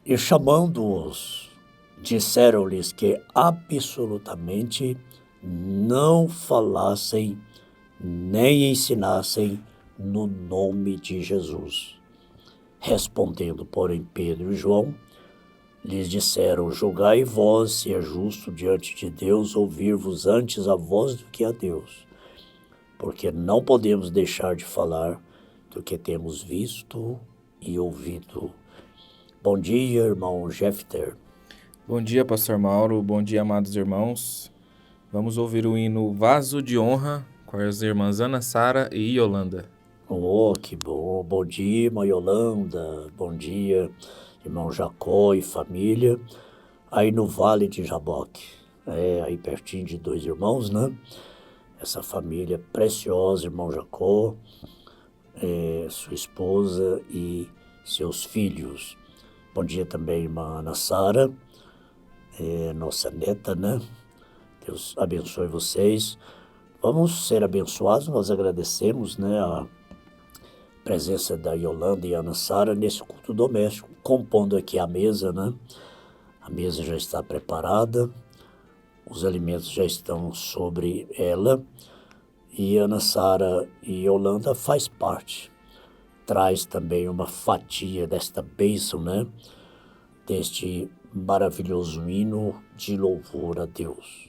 E chamando-os, disseram-lhes que absolutamente não falassem nem ensinassem no nome de Jesus. Respondendo, porém, Pedro e João, lhes disseram: julgai vós se é justo diante de Deus ouvir-vos antes a vós do que a Deus, porque não podemos deixar de falar do que temos visto e ouvido. Bom dia, irmão Jefter. Bom dia, pastor Mauro. Bom dia, amados irmãos. Vamos ouvir o hino Vaso de Honra com as irmãs Ana Sara e Yolanda. Oh, que bom. Bom dia, irmã Yolanda. Bom dia, irmão Jacó e família. Aí no Vale de Jaboque. Aí pertinho de dois irmãos, né? Essa família preciosa, irmão Jacó, sua esposa e seus filhos. Bom dia também, irmã Ana Sara, nossa neta, né? Deus abençoe vocês. Vamos ser abençoados, nós agradecemos, né, a presença da Yolanda e Ana Sara nesse culto doméstico, compondo aqui a mesa, né? A mesa já está preparada, os alimentos já estão sobre ela, e Ana Sara e Yolanda faz parte, traz também uma fatia desta bênção, né? Deste maravilhoso hino de louvor a Deus.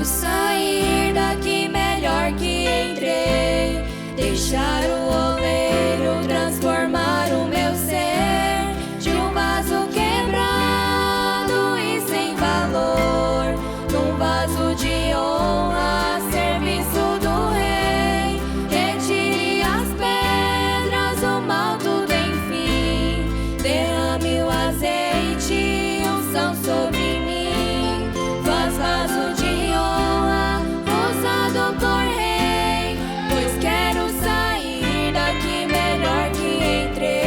Sair daqui melhor que entrei, deixar o oleiro transformar o meu ser de um vaso quebrado e sem valor, num vaso de honra a serviço do rei. Retire as pedras, o mal tudo enfim, derrame o azeite e unção sobre mim, faz vaso de por rei, pois quero sair daqui melhor que entrei.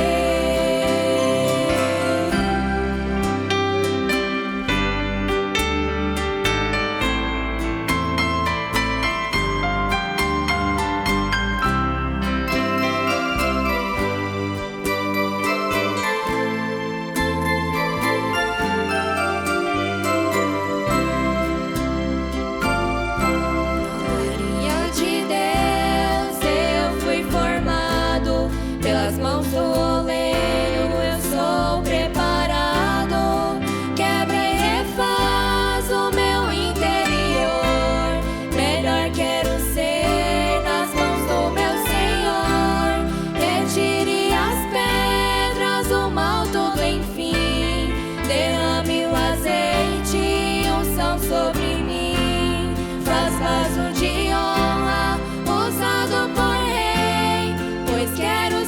Pelas mãos do oleiro eu sou preparado, quebra e refaz o meu interior. Melhor quero ser nas mãos do meu Senhor. Retire as pedras, o mal todo enfim, derrame o azeite e unção sobre mim, faz vaso de honra usado por rei, pois quero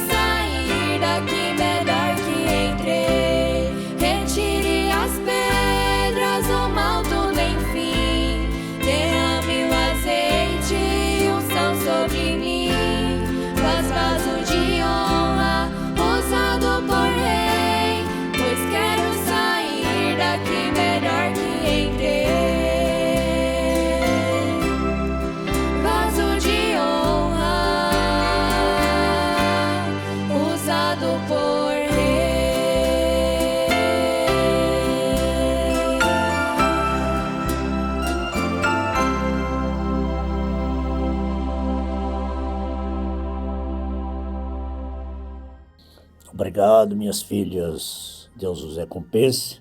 daqui melhor que entrei. Retire as pedras, o mal tudo enfim, derrame o azeite e unção sobre mim, faz vaso de honra usado por rei, pois quero sair daqui melhor que entrei. Vaso de honra usado por rei. Obrigado, minhas filhas. Deus os recompense.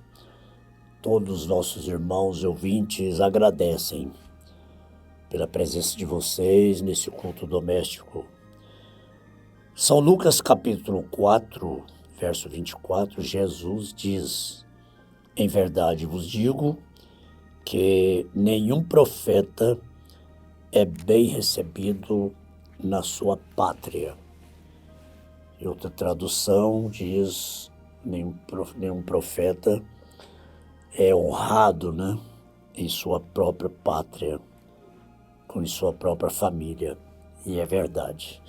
Todos os nossos irmãos e ouvintes agradecem pela presença de vocês nesse culto doméstico. São Lucas capítulo 4, verso 24, Jesus diz: em verdade vos digo que nenhum profeta é bem recebido na sua pátria. E outra tradução diz: nenhum profeta é honrado, né, em sua própria pátria. com sua própria família. E é verdade.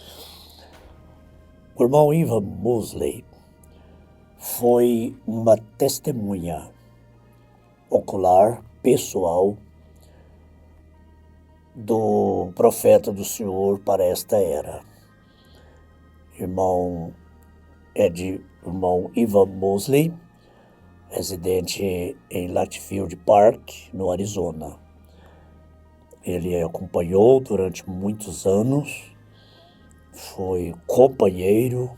O irmão Ivan Mosley foi uma testemunha ocular, pessoal, do profeta do Senhor para esta era. Irmão Ivan Mosley, residente em Latfield Park, no Arizona. Ele acompanhou durante muitos anos, foi companheiro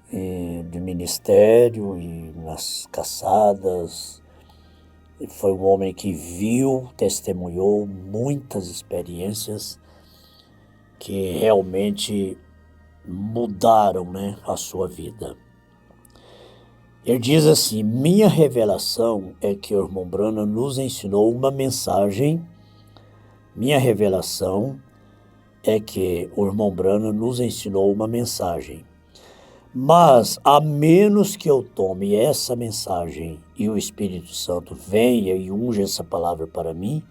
de ministério e nas caçadas. Foi um homem que viu, testemunhou muitas experiências que realmente mudaram, a sua vida. Ele diz assim: minha revelação é que o irmão Branham nos ensinou uma mensagem. Minha revelação é que o irmão Branham nos ensinou uma mensagem. Mas, a menos que eu tome essa mensagem e o Espírito Santo venha e unja essa palavra para mim,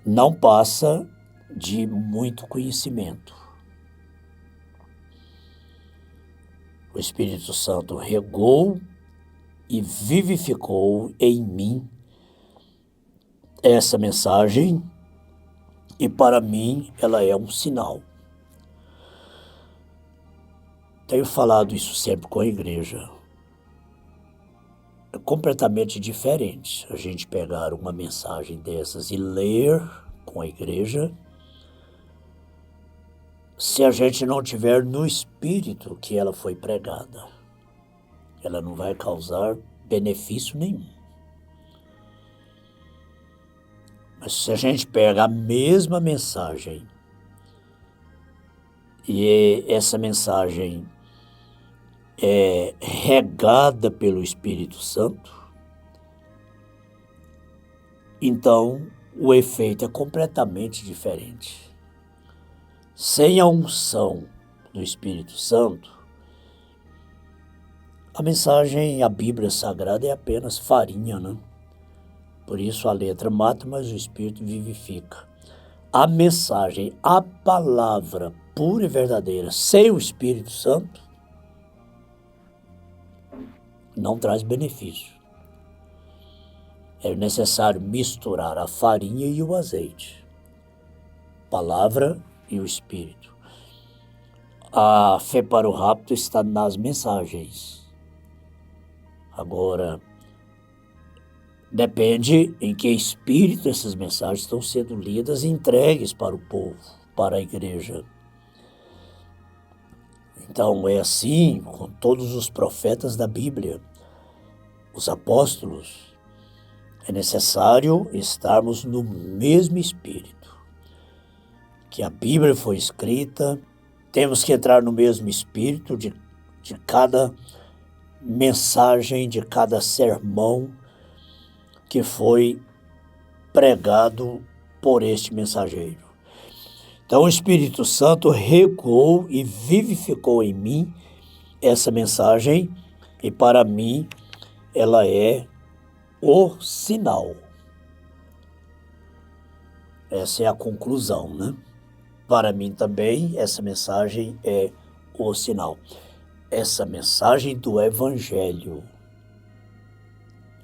não passa de muito conhecimento. O Espírito Santo regou e vivificou em mim essa mensagem e para mim ela é um sinal. Tenho falado isso sempre com a igreja. É completamente diferente a gente pegar uma mensagem dessas e ler com a igreja, se a gente não tiver no espírito que ela foi pregada. Ela não vai causar benefício nenhum. Mas se a gente pega a mesma mensagem e essa mensagem é regada pelo Espírito Santo, então o efeito é completamente diferente. Sem a unção do Espírito Santo, a mensagem, a Bíblia Sagrada é apenas farinha, Por isso a letra mata, mas o Espírito vivifica. A mensagem, a palavra pura e verdadeira, sem o Espírito Santo, não traz benefício. É necessário misturar a farinha e o azeite, palavra e o Espírito. A fé para o rapto está nas mensagens. Agora, depende em que espírito essas mensagens estão sendo lidas e entregues para o povo, para a igreja. Então, é assim com todos os profetas da Bíblia, os apóstolos. É necessário estarmos no mesmo espírito que a Bíblia foi escrita. Temos que entrar no mesmo espírito de cada mensagem, de cada sermão que foi pregado por este mensageiro. Então o Espírito Santo regou e vivificou em mim essa mensagem e para mim ela é o sinal. Essa é a conclusão, Para mim também essa mensagem é o sinal. Essa mensagem do Evangelho.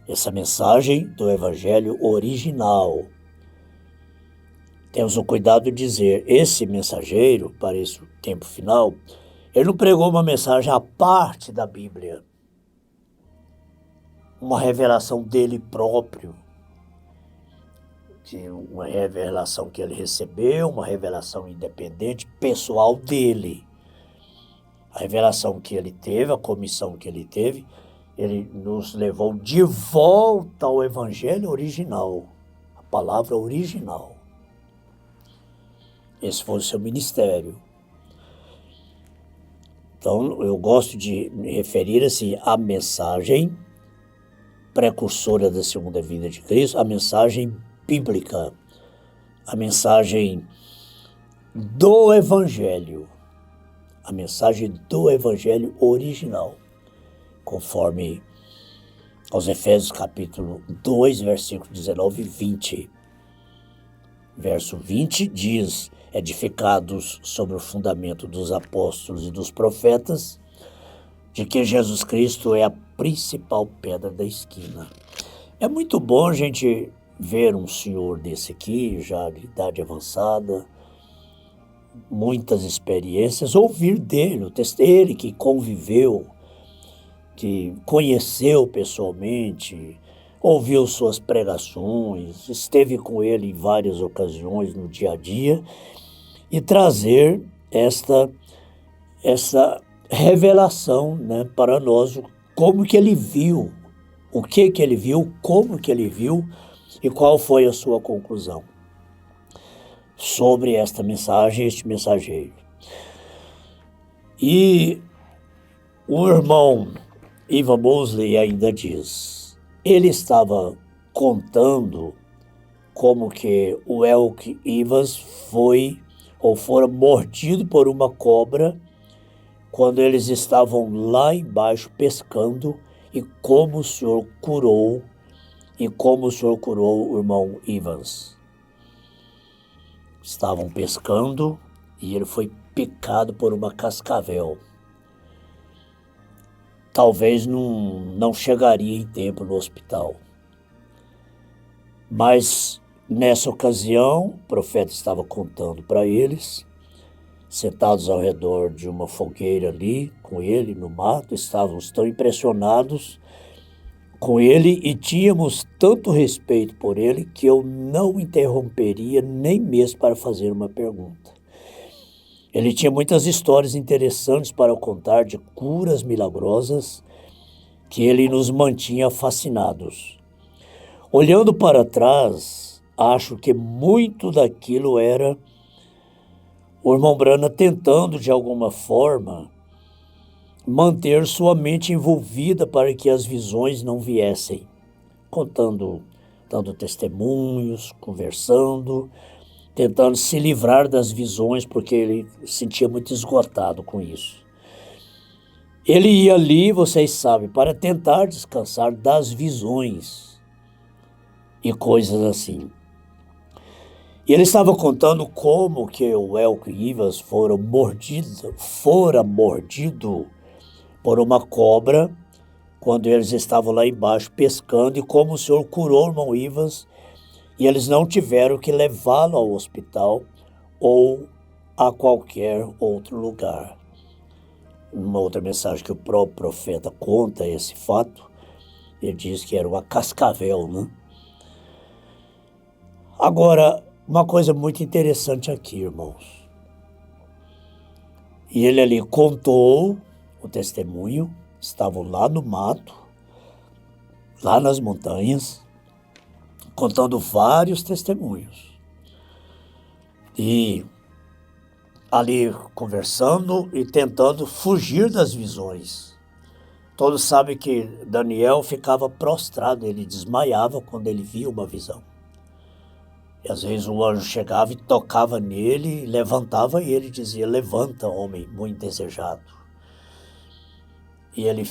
Essa mensagem do Evangelho original. Temos o cuidado de dizer, esse mensageiro, para esse tempo final, ele não pregou uma mensagem à parte da Bíblia. Uma revelação dele próprio. Uma revelação que ele recebeu, uma revelação independente, pessoal dele. A revelação que ele teve, a comissão que ele teve, ele nos levou de volta ao Evangelho original, a palavra original. Esse foi o seu ministério. Então, eu gosto de me referir assim à mensagem precursora da segunda vinda de Cristo, a mensagem bíblica, a mensagem do Evangelho, a mensagem do Evangelho original, conforme aos Efésios capítulo 2, versículo 19 e 20. verso 20, diz: edificados sobre o fundamento dos apóstolos e dos profetas, de que Jesus Cristo é a principal pedra da esquina. É muito bom a gente ver um senhor desse aqui, já de idade avançada, muitas experiências, ouvir dele, ele que conviveu, que conheceu pessoalmente, ouviu suas pregações, esteve com ele em várias ocasiões no dia a dia, e trazer essa revelação, né, para nós, como que ele viu, o que ele viu, como que ele viu e qual foi a sua conclusão sobre esta mensagem, este mensageiro. E o irmão Ivan Mosley ainda diz, ele estava contando como que o Elk Evans fora mordido por uma cobra quando eles estavam lá embaixo pescando, e como o Senhor curou o irmão Evans. Estavam pescando e ele foi picado por uma cascavel. Talvez não chegaria em tempo no hospital. Mas nessa ocasião, o profeta estava contando para eles, sentados ao redor de uma fogueira ali, com ele no mato, estávamos tão impressionados com ele e tínhamos tanto respeito por ele que eu não interromperia nem mesmo para fazer uma pergunta. Ele tinha muitas histórias interessantes para contar de curas milagrosas que ele nos mantinha fascinados. Olhando para trás, acho que muito daquilo era o irmão Branham tentando, de alguma forma, manter sua mente envolvida para que as visões não viessem, dando testemunhos, conversando, tentando se livrar das visões, porque ele se sentia muito esgotado com isso. Ele ia ali, vocês sabem, para tentar descansar das visões e coisas assim. E ele estava contando como que o Elk Evans fora mordido por uma cobra quando eles estavam lá embaixo pescando, e como o Senhor curou o irmão Evans e eles não tiveram que levá-lo ao hospital ou a qualquer outro lugar. Uma outra mensagem que o próprio profeta conta esse fato, ele diz que era uma cascavel, né? Agora, uma coisa muito interessante aqui, irmãos. E ele ali contou o testemunho, estavam lá no mato, lá nas montanhas, contando vários testemunhos. E ali conversando e tentando fugir das visões. Todos sabem que Daniel ficava prostrado, ele desmaiava quando ele via uma visão. E às vezes o anjo chegava e tocava nele, levantava ele e dizia: levanta, homem muito desejado. E ele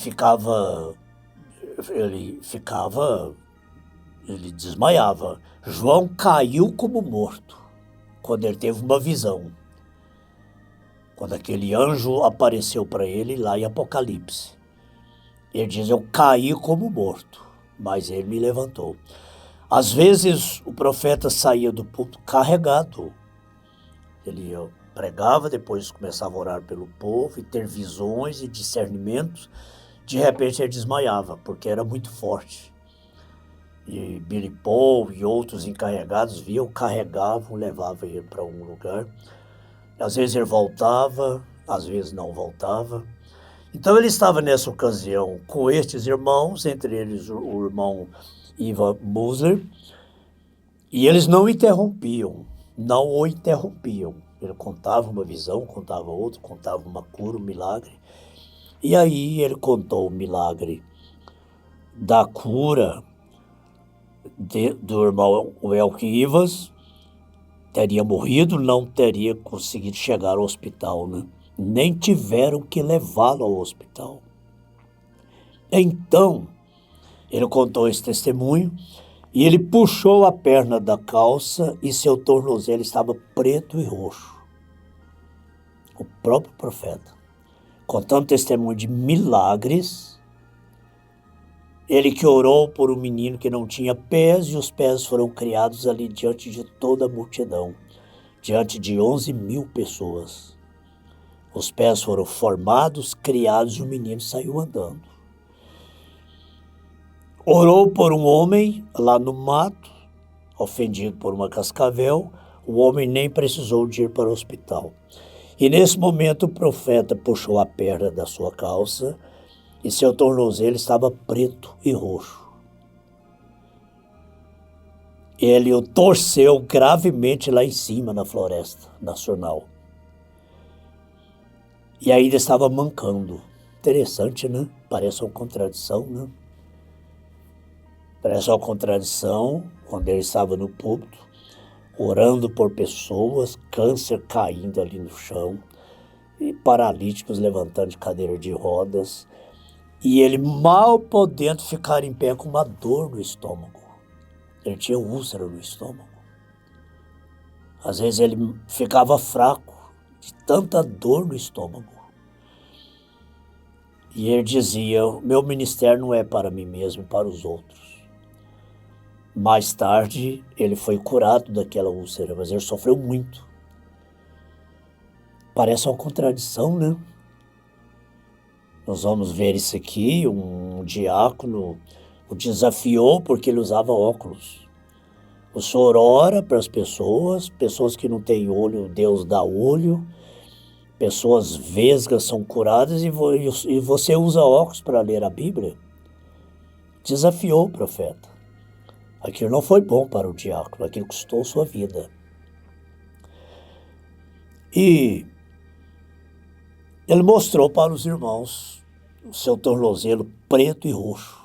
desmaiava. João caiu como morto quando ele teve uma visão. Quando aquele anjo apareceu para ele lá em Apocalipse. Ele diz: eu caí como morto, mas ele me levantou. Às vezes o profeta saía do púlpito carregado. Ele pregava, depois começava a orar pelo povo e ter visões e discernimentos. De repente ele desmaiava, porque era muito forte. E Billy Paul e outros encarregados viam, carregavam, levavam ele para um lugar. Às vezes ele voltava, às vezes não voltava. Então ele estava nessa ocasião com estes irmãos, entre eles o irmão Ivan Mosley, e eles não o interrompiam. Ele contava uma visão, contava outra, contava uma cura, um milagre. E aí ele contou o milagre da cura do irmão Elk Evans. Teria morrido, não teria conseguido chegar ao hospital, né? Nem tiveram que levá-lo ao hospital. Então, ele contou esse testemunho E ele puxou a perna da calça e seu tornozelo estava preto e roxo. O próprio profeta, contando testemunho de milagres, ele que orou por um menino que não tinha pés, e os pés foram criados ali diante de toda a multidão, diante de 11.000 pessoas. Os pés foram formados, criados, e o menino saiu andando. Orou por um homem lá no mato, ofendido por uma cascavel. O homem nem precisou de ir para o hospital. E nesse momento o profeta puxou a perna da sua calça e seu tornozelo estava preto e roxo. Ele o torceu gravemente lá em cima na floresta nacional. E ainda estava mancando. Interessante, né? Parece uma contradição, né? Parece uma contradição quando ele estava no púlpito, orando por pessoas, câncer caindo ali no chão, e paralíticos levantando de cadeira de rodas, e ele mal podendo ficar em pé com uma dor no estômago. Ele tinha úlcera no estômago. Às vezes ele ficava fraco de tanta dor no estômago. E ele dizia: meu ministério não é para mim mesmo, é para os outros. Mais tarde, ele foi curado daquela úlcera, mas ele sofreu muito. Parece uma contradição, né? Nós vamos ver isso aqui, um diácono o desafiou porque ele usava óculos. O Senhor ora para as pessoas que não têm olho, Deus dá olho, pessoas vesgas são curadas e você usa óculos para ler a Bíblia? Desafiou o profeta. Aquilo não foi bom para o diácono, aquilo custou sua vida. E ele mostrou para os irmãos o seu tornozelo preto e roxo.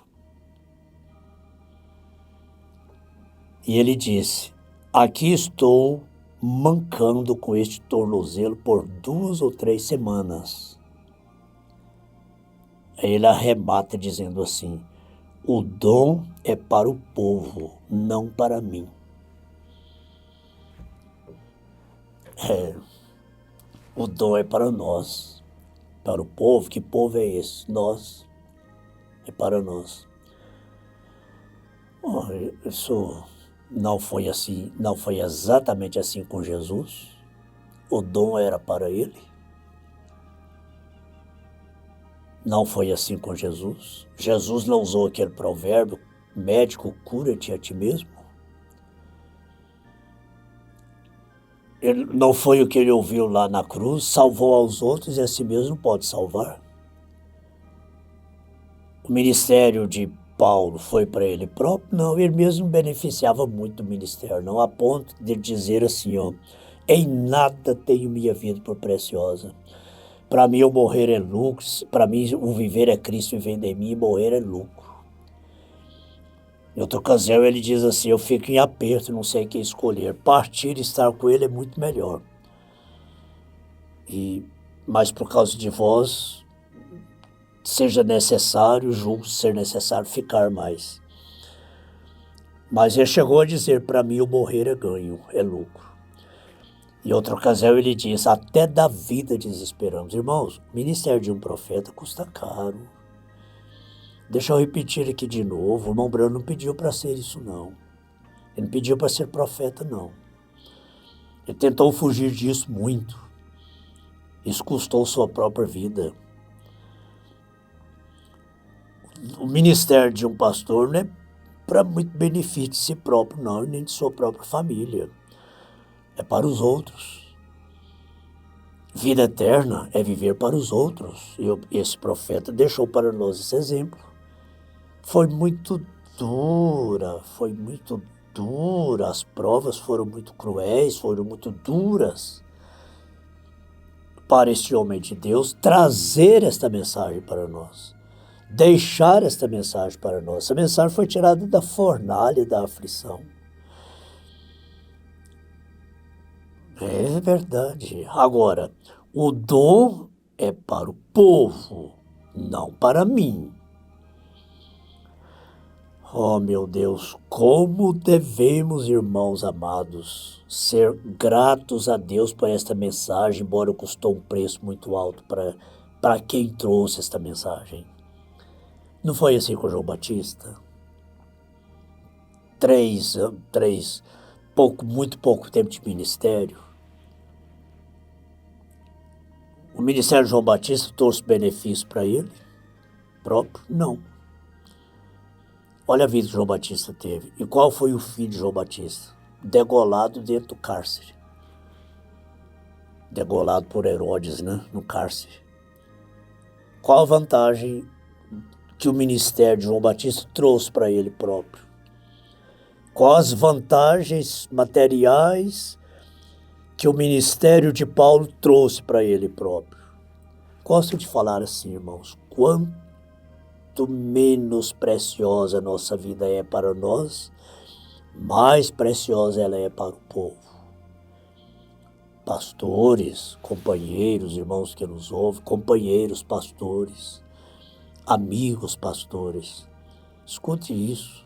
E ele disse: aqui estou mancando com este tornozelo por 2 ou 3 semanas. Aí ele arremata dizendo assim: o dom é para o povo, não para mim. O dom é para nós, para o povo. Que povo é esse? Nós. É para nós. Isso não foi assim, não foi exatamente assim com Jesus. O dom era para ele. Não foi assim com Jesus. Jesus não usou aquele provérbio: médico, cura-te a ti mesmo. Ele não foi o que ele ouviu lá na cruz: salvou aos outros e a si mesmo pode salvar. O ministério de Paulo foi para ele próprio? Não, ele mesmo beneficiava muito do ministério, não a ponto de dizer assim: em nada tenho minha vida por preciosa. Para mim o morrer é lucro, para mim o viver é Cristo e viver em mim, e morrer é lucro. Em outra ocasião ele diz assim: eu fico em aperto, não sei o que escolher. Partir e estar com ele é muito melhor. Mas por causa de vós, seja necessário, julgo ser necessário ficar mais. Mas ele chegou a dizer: para mim o morrer é ganho, é lucro. Em outra ocasião ele diz: até da vida desesperamos. Irmãos, o ministério de um profeta custa caro. Deixa eu repetir aqui de novo: o irmão Brano não pediu para ser isso, não. Ele não pediu para ser profeta, não. Ele tentou fugir disso muito. Isso custou sua própria vida. O ministério de um pastor não é para muito benefício de si próprio, não, e nem de sua própria família. É para os outros. Vida eterna é viver para os outros. E esse profeta deixou para nós esse exemplo. Foi muito dura, as provas foram muito cruéis, foram muito duras para este homem de Deus trazer esta mensagem para nós, deixar esta mensagem para nós. Essa mensagem foi tirada da fornalha da aflição. É verdade. Agora, o dom é para o povo, não para mim. Oh, meu Deus, como devemos, irmãos amados, ser gratos a Deus por esta mensagem, embora custou um preço muito alto para quem trouxe esta mensagem. Não foi assim com João Batista? Muito pouco tempo de ministério. O ministério de João Batista trouxe benefício para ele próprio? Não. Olha a vida que João Batista teve. E qual foi o fim de João Batista? Degolado dentro do cárcere. Degolado por Herodes, né? No cárcere. Qual a vantagem que o ministério de João Batista trouxe para ele próprio? Quais as vantagens materiais que o ministério de Paulo trouxe para ele próprio? Gosto de falar assim, irmãos, quanto menos preciosa a nossa vida é para nós, mais preciosa ela é para o povo. Pastores, companheiros, irmãos que nos ouvem, companheiros pastores, amigos pastores, escute isso.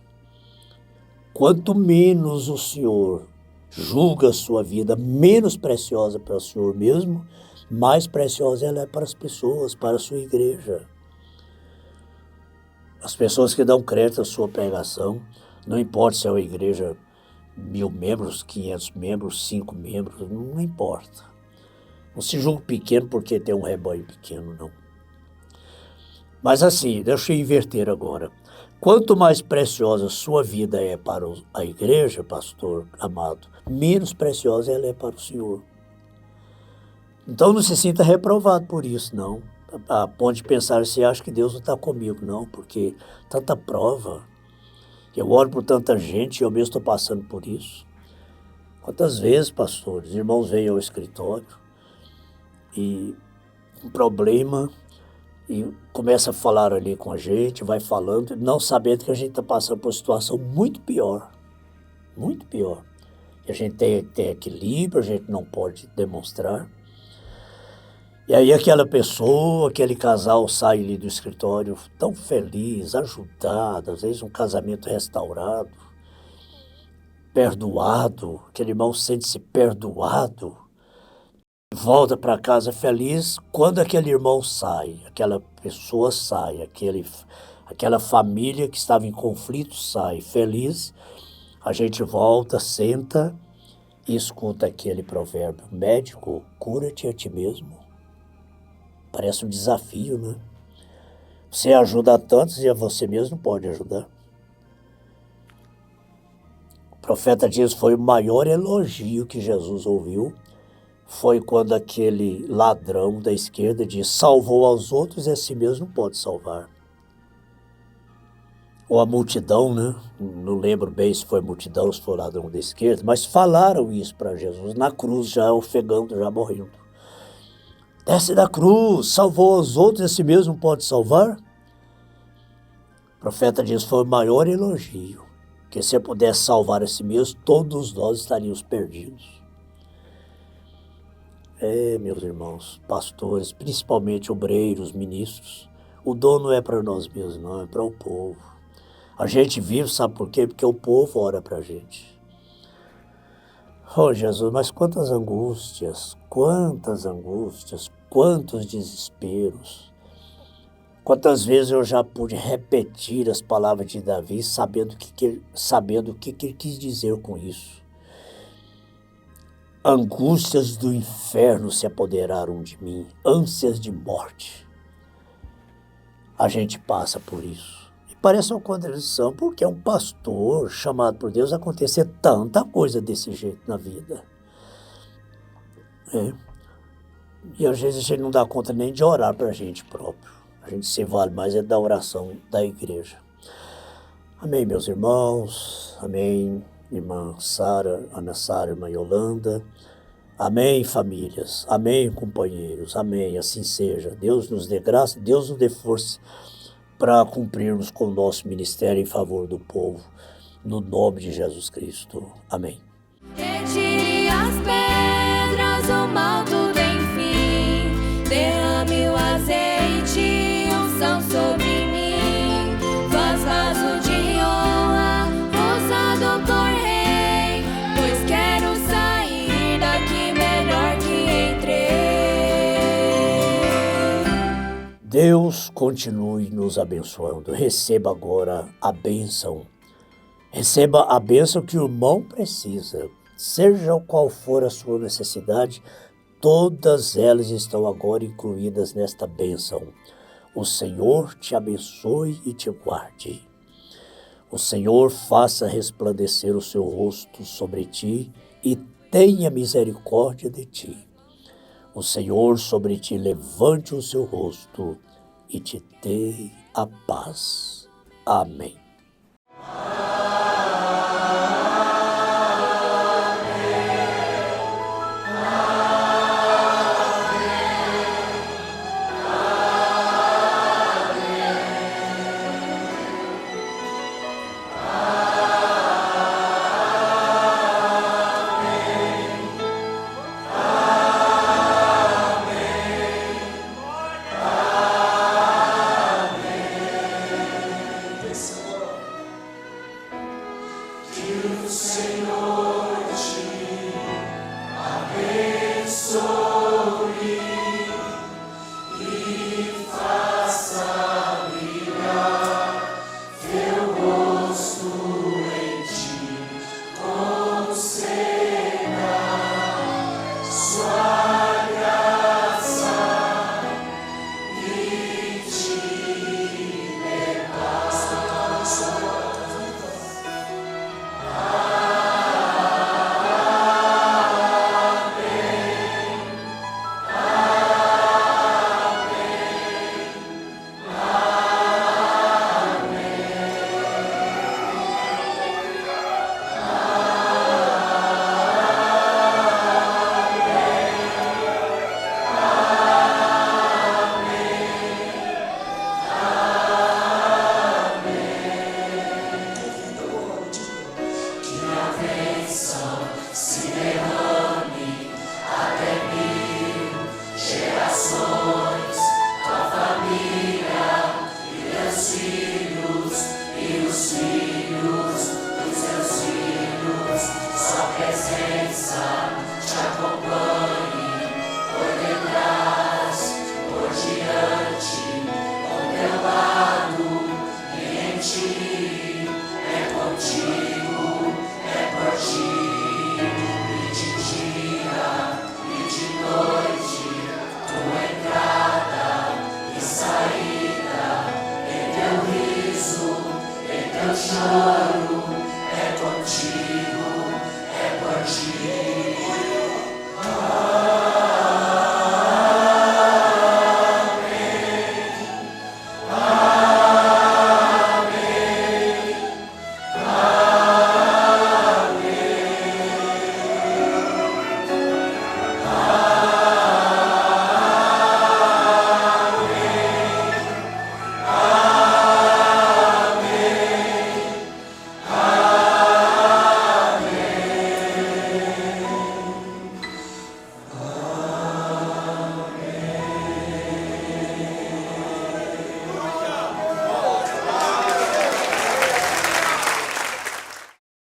Quanto menos o Senhor julga a sua vida menos preciosa para o Senhor mesmo, mais preciosa ela é para as pessoas, para a sua igreja. As pessoas que dão crédito à sua pregação, não importa se é uma igreja 1.000 membros, 500 membros, 5 membros, não importa. Não se julga pequeno porque tem um rebanho pequeno, não. Mas assim, deixa eu inverter agora. Quanto mais preciosa sua vida é para a igreja, pastor amado, menos preciosa ela é para o Senhor. Então não se sinta reprovado por isso, não. A ponto de pensar, você acha que Deus não está comigo, não, porque tanta prova. Eu oro por tanta gente e eu mesmo estou passando por isso. Quantas vezes, pastores, irmãos vêm ao escritório e um problema e começa a falar ali com a gente, vai falando, não sabendo que a gente está passando por uma situação muito pior. Muito pior. E a gente tem equilíbrio, a gente não pode demonstrar. E aí aquela pessoa, aquele casal sai ali do escritório tão feliz, ajudado, às vezes um casamento restaurado, perdoado, aquele irmão sente-se perdoado, volta para casa feliz. Quando aquele irmão sai, aquela pessoa sai, aquela família que estava em conflito sai feliz, a gente volta, senta e escuta aquele provérbio: médico, cura-te a ti mesmo. Parece um desafio, né? Você ajuda a tantos e a você mesmo pode ajudar. O profeta diz que foi o maior elogio que Jesus ouviu. Foi quando aquele ladrão da esquerda diz: salvou aos outros e a si mesmo não pode salvar. Ou a multidão, né? Não lembro bem se foi multidão, se foi o ladrão da esquerda, mas falaram isso para Jesus na cruz, já ofegando, já morrendo. Desce da cruz, salvou os outros e a si mesmo pode salvar? O profeta diz, foi o maior elogio, que se eu pudesse salvar a si mesmo, todos nós estaríamos perdidos. Meus irmãos, pastores, principalmente obreiros, ministros, o dom não é para nós mesmos, não, é para o povo. A gente vive, sabe por quê? Porque o povo ora para a gente. Oh, Jesus, mas quantas angústias, quantos desesperos. Quantas vezes eu já pude repetir as palavras de Davi, sabendo o que ele quis dizer com isso. Angústias do inferno se apoderaram de mim, ânsias de morte. A gente passa por isso. Parece uma contradição, porque é um pastor chamado por Deus a acontecer tanta coisa desse jeito na vida. E às vezes a gente não dá conta nem de orar para a gente próprio. A gente se vale mais da oração da igreja. Amém, meus irmãos. Amém, irmã Sara, Ana Sara, irmã Yolanda. Amém, famílias. Amém, companheiros. Amém, assim seja. Deus nos dê graça, Deus nos dê força para cumprirmos com o nosso ministério em favor do povo, no nome de Jesus Cristo. Amém. Retire as pedras, o mal tudo enfim, derrame o azeite, unção sobre mim, faz vaso de ouro. Deus continue nos abençoando. Receba agora a bênção. Receba a bênção que o irmão precisa. Seja qual for a sua necessidade, todas elas estão agora incluídas nesta bênção. O Senhor te abençoe e te guarde. O Senhor faça resplandecer o seu rosto sobre ti e tenha misericórdia de ti. O Senhor sobre ti levante o seu rosto e te dê a paz. Amém. Se derrame até mil gerações.